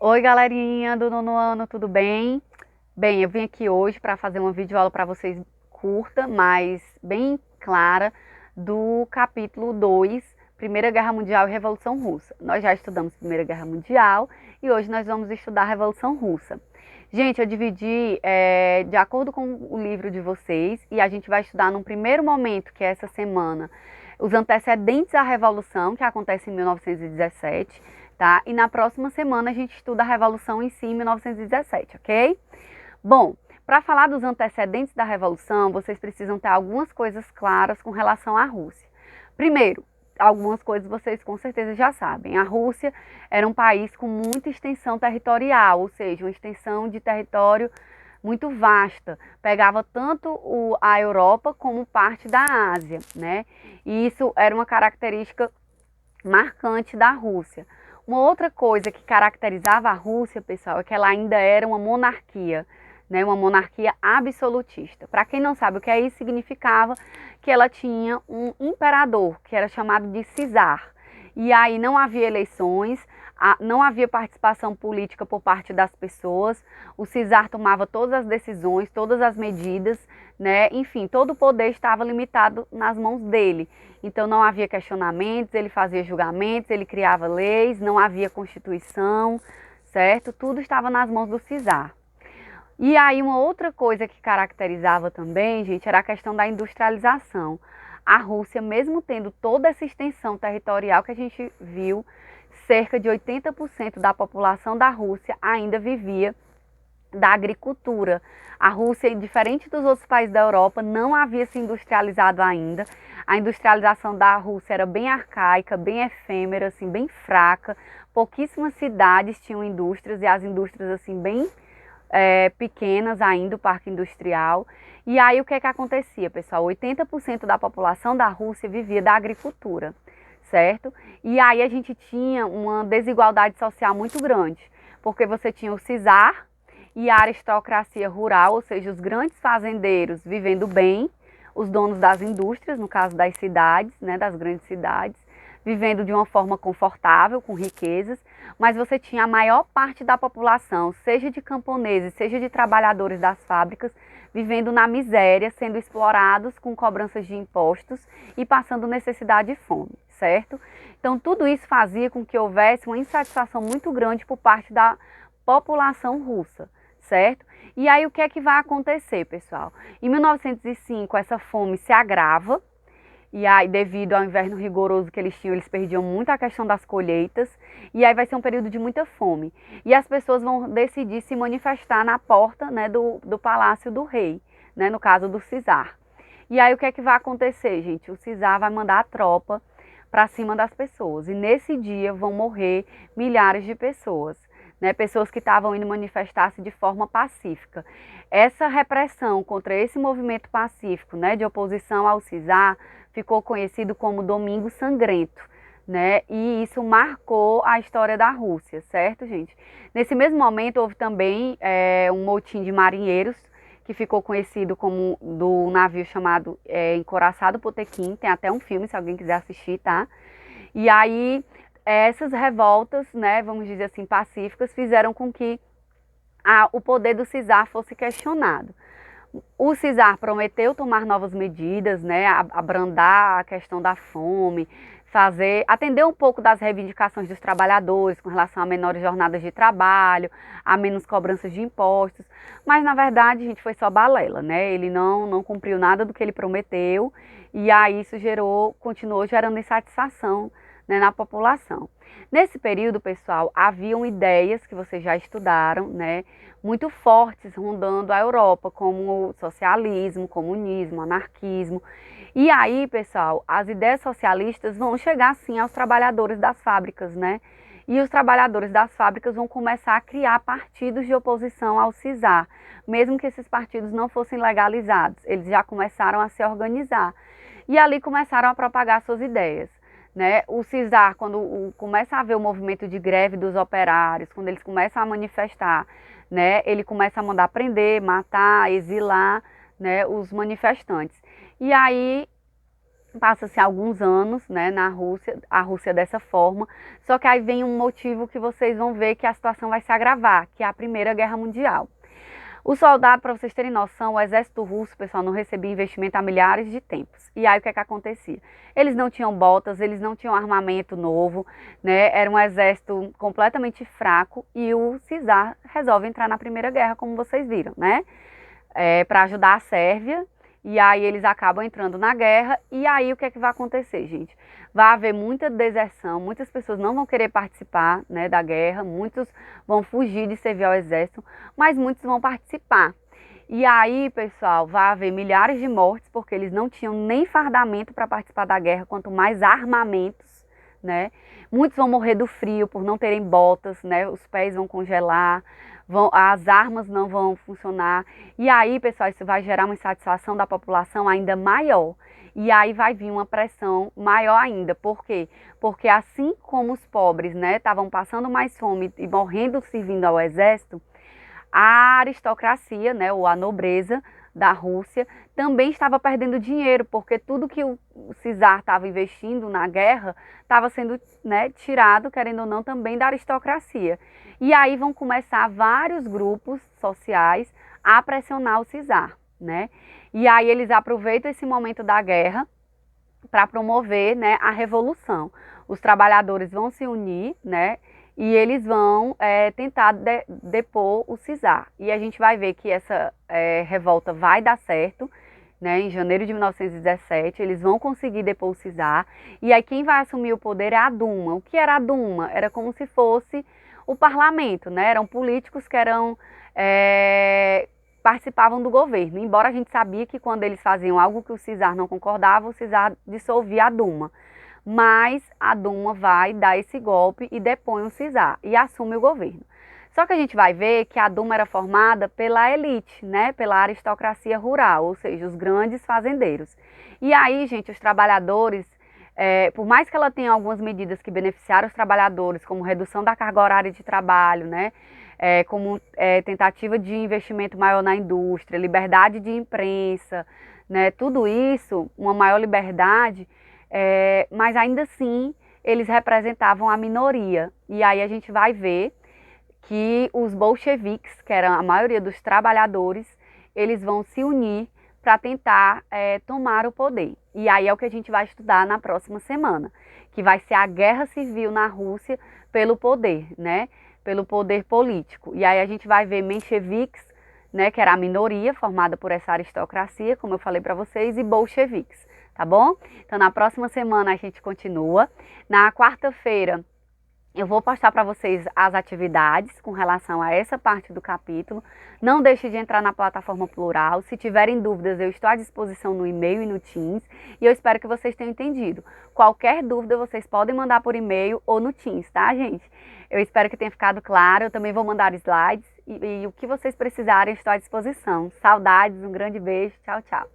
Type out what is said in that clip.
Oi, galerinha do nono ano, tudo bem? Bem, eu vim aqui hoje para fazer uma videoaula para vocês curta, mas bem clara, do capítulo 2, Primeira Guerra Mundial e Revolução Russa. Nós já estudamos Primeira Guerra Mundial e hoje nós vamos estudar a Revolução Russa. Gente, eu dividi de acordo com o livro de vocês e a gente vai estudar num primeiro momento, que é essa semana, os antecedentes à Revolução, que acontece em 1917, tá? E na próxima semana a gente estuda a Revolução em si, em 1917, ok? Bom, para falar dos antecedentes da Revolução, vocês precisam ter algumas coisas claras com relação à Rússia. Primeiro, algumas coisas vocês com certeza já sabem. A Rússia era um país com muita extensão territorial, ou seja, uma extensão de território muito vasta. Pegava tanto a Europa como parte da Ásia, né? E isso era uma característica marcante da Rússia. Uma outra coisa que caracterizava a Rússia, pessoal, é que ela ainda era uma monarquia, né? Uma monarquia absolutista. Para quem não sabe o que é isso, significava que ela tinha um imperador, que era chamado de czar. E aí não havia eleições, não havia participação política por parte das pessoas, o czar tomava todas as decisões, todas as medidas, né? Enfim, todo o poder estava limitado nas mãos dele. Então não havia questionamentos, ele fazia julgamentos, ele criava leis, não havia constituição, certo? Tudo estava nas mãos do czar. E aí uma outra coisa que caracterizava também, gente, era a questão da industrialização. A Rússia, mesmo tendo toda essa extensão territorial que a gente viu, cerca de 80% da população da Rússia ainda vivia da agricultura. A Rússia, diferente dos outros países da Europa, não havia se industrializado ainda. A industrialização da Rússia era bem arcaica, bem efêmera, assim, bem fraca. Pouquíssimas cidades tinham indústrias e as indústrias assim bem pequenas ainda, o parque industrial. E aí o que é que acontecia, pessoal? 80% da população da Rússia vivia da agricultura, certo? E aí a gente tinha uma desigualdade social muito grande, porque você tinha o czar e a aristocracia rural, ou seja, os grandes fazendeiros vivendo bem, os donos das indústrias, no caso das cidades, né, das grandes cidades, vivendo de uma forma confortável, com riquezas, mas você tinha a maior parte da população, seja de camponeses, seja de trabalhadores das fábricas, vivendo na miséria, sendo explorados com cobranças de impostos e passando necessidade e fome, certo? Então tudo isso fazia com que houvesse uma insatisfação muito grande por parte da população russa, certo? E aí o que é que vai acontecer, pessoal? Em 1905 essa fome se agrava, e aí, devido ao inverno rigoroso que eles tinham, eles perdiam muito a questão das colheitas. E aí vai ser um período de muita fome. E as pessoas vão decidir se manifestar na porta, né, do palácio do rei, né, no caso do czar. E aí o que é que vai acontecer, gente? O czar vai mandar a tropa para cima das pessoas. E nesse dia vão morrer milhares de pessoas, né, pessoas que estavam indo manifestar-se de forma pacífica. Essa repressão contra esse movimento pacífico, né, de oposição ao czar, ficou conhecido como Domingo Sangrento, né? E isso marcou a história da Rússia, certo, gente? Nesse mesmo momento houve também um motim de marinheiros, que ficou conhecido como do navio chamado Encoraçado Potemkin, tem até um filme se alguém quiser assistir, tá? E aí essas revoltas, né, vamos dizer assim, pacíficas, fizeram com que o poder do czar fosse questionado. O czar prometeu tomar novas medidas, né, abrandar a questão da fome, atender um pouco das reivindicações dos trabalhadores com relação a menores jornadas de trabalho, a menos cobranças de impostos, mas na verdade, gente, foi só balela, né? Ele não cumpriu nada do que ele prometeu e aí isso continuou gerando insatisfação, né, na população. Nesse período, pessoal, haviam ideias que vocês já estudaram, né, muito fortes rondando a Europa, como o socialismo, comunismo, anarquismo. E aí, pessoal, as ideias socialistas vão chegar sim aos trabalhadores das fábricas, né? E os trabalhadores das fábricas vão começar a criar partidos de oposição ao czar, mesmo que esses partidos não fossem legalizados. Eles já começaram a se organizar e ali começaram a propagar suas ideias, né? O czar, quando começa a haver o movimento de greve dos operários, quando eles começam a manifestar, né, ele começa a mandar prender, matar, exilar, né, os manifestantes. E aí Passa-se alguns anos, né, na Rússia, a Rússia dessa forma, só que aí vem um motivo que vocês vão ver que a situação vai se agravar, que é a Primeira Guerra Mundial. O soldado, para vocês terem noção, o exército russo, pessoal, não recebia investimento há milhares de tempos. E aí o que é que acontecia? Eles não tinham botas, eles não tinham armamento novo, né? Era um exército completamente fraco e o czar resolve entrar na Primeira Guerra, como vocês viram, né? Para ajudar a Sérvia. E aí eles acabam entrando na guerra. E aí o que é que vai acontecer, gente? Vai haver muita deserção, muitas pessoas não vão querer participar, né, da guerra, muitos vão fugir de servir ao exército, mas muitos vão participar. E aí, pessoal, vai haver milhares de mortes, porque eles não tinham nem fardamento para participar da guerra, quanto mais armamentos, né? Muitos vão morrer do frio por não terem botas, né? Os pés vão congelar, as armas não vão funcionar. E aí, pessoal, isso vai gerar uma insatisfação da população ainda maior. E aí vai vir uma pressão maior ainda. Por quê? Porque assim como os pobres, né, estavam passando mais fome e morrendo servindo ao exército, a aristocracia, né, ou a nobreza da Rússia, também estava perdendo dinheiro, porque tudo que o czar estava investindo na guerra estava sendo, né, tirado, querendo ou não, também da aristocracia. E aí vão começar vários grupos sociais a pressionar o czar, né? E aí eles aproveitam esse momento da guerra para promover, né, a revolução. Os trabalhadores vão se unir, né? E eles vão tentar depor o czar. E a gente vai ver que essa revolta vai dar certo, né? Em janeiro de 1917, eles vão conseguir depor o czar. E aí quem vai assumir o poder é a Duma. O que era a Duma? Era como se fosse o parlamento, né? Eram políticos que participavam do governo. Embora a gente sabia que quando eles faziam algo que o czar não concordava, o czar dissolvia a Duma. Mas a Duma vai dar esse golpe e depõe o czar e assume o governo. Só que a gente vai ver que a Duma era formada pela elite, né, pela aristocracia rural, ou seja, os grandes fazendeiros. E aí, gente, os trabalhadores, por mais que ela tenha algumas medidas que beneficiaram os trabalhadores, como redução da carga horária de trabalho, né, como tentativa de investimento maior na indústria, liberdade de imprensa, né, tudo isso, uma maior liberdade, mas ainda assim eles representavam a minoria. E aí a gente vai ver que os bolcheviques, que eram a maioria dos trabalhadores, eles vão se unir para tentar tomar o poder. E aí é o que a gente vai estudar na próxima semana, que vai ser a guerra civil na Rússia pelo poder, né? Pelo poder político. E aí a gente vai ver mencheviques, né, que era a minoria formada por essa aristocracia, como eu falei para vocês, e bolcheviques. Tá bom? Então, na próxima semana a gente continua. Na quarta-feira, eu vou postar para vocês as atividades com relação a essa parte do capítulo. Não deixe de entrar na plataforma Plural. Se tiverem dúvidas, eu estou à disposição no e-mail e no Teams. E eu espero que vocês tenham entendido. Qualquer dúvida, vocês podem mandar por e-mail ou no Teams, tá, gente? Eu espero que tenha ficado claro. Eu também vou mandar slides. E o que vocês precisarem, estou à disposição. Saudades, um grande beijo. Tchau, tchau.